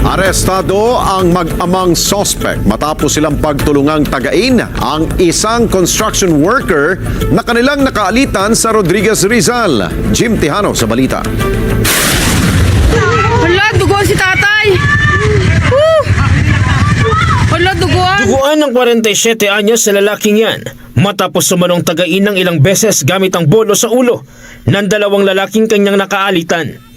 Arestado ang mag-amang suspect matapos silang pagtulungang tagain ang isang construction worker na kanilang nakaalitan sa Rodriguez, Rizal. Jim Tejano sa balita. Hala, duguan si tatay! Hala, duguan! Duguan ng 47 anyos sa lalaking yan matapos sumanong tagain ng ilang beses gamit ang bolo sa ulo ng dalawang lalaking kanyang nakaalitan.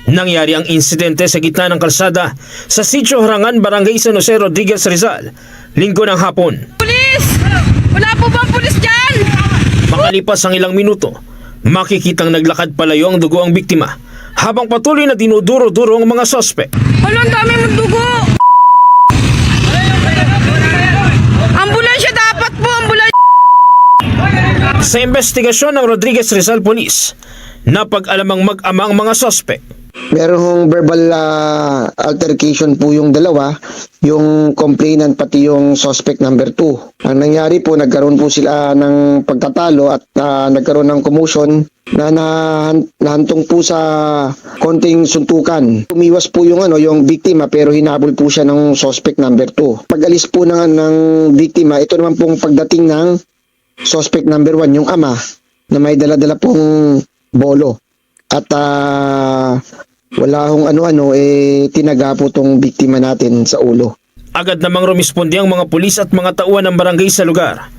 Nangyari ang insidente sa gitna ng kalsada sa Sitio Harangan, Barangay San Jose, Rodriguez, Rizal, linggo ng hapon. Pulis! Wala po bang pulis dyan? Makalipas ang ilang minuto, makikitang naglakad palayo ang dugo ang biktima habang patuloy na dinuduro-duro ang mga sospek. Hala, ang dami mong dugo! Ambulansya dapat po, ambulansya! Sa investigasyon ng Rodriguez Rizal Police, napag-alamang mag-ama ang mga sospek. Merong verbal altercation po yung dalawa, yung complainant pati yung suspect number 2. Ang nangyari po, nagkaroon po sila ng pagtatalo at nagkaroon ng commotion na nahantong po sa konting suntukan. Umiwas po yung biktima pero hinabol po siya ng suspect number 2. Pag-alis po ng biktima, ito naman pong pagdating ng suspect number 1, yung ama, na may dala-dala pong bolo. At wala hong tinaga po tong biktima natin sa ulo. Agad namang rumisponde ang mga pulis at mga tauhan ng barangay sa lugar.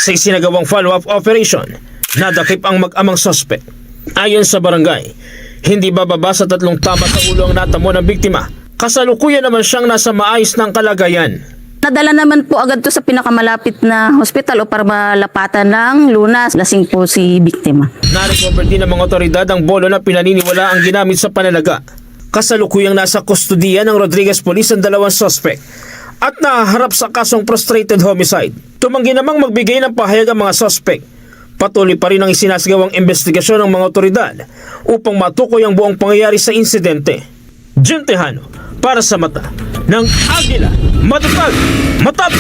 Sa isinagawang follow-up operation, nadakip ang mag-amang suspect. Ayon sa barangay, hindi bababa sa 3 tama sa ulo ang natamo ng biktima. Kasalukuyan naman siyang nasa maayos ng kalagayan. Nadala naman po agad to sa pinakamalapit na hospital o para malapatan ng lunas. Lasing po si biktima. Na-recover din ng mga otoridad ang bolo na pinaniniwala ang ginamit sa panalaga. Kasalukuyang nasa kustudiya ng Rodriguez Police ang dalawang suspect at nahaharap sa kasong frustrated homicide. Tumanggi namang magbigay ng pahayag ang mga suspect. Patuloy pa rin ang isinasagawang investigasyon ng mga otoridad upang matukoy ang buong pangyayari sa insidente. Jim Tejano para sa mata ng Agila. Matapag! Matapag!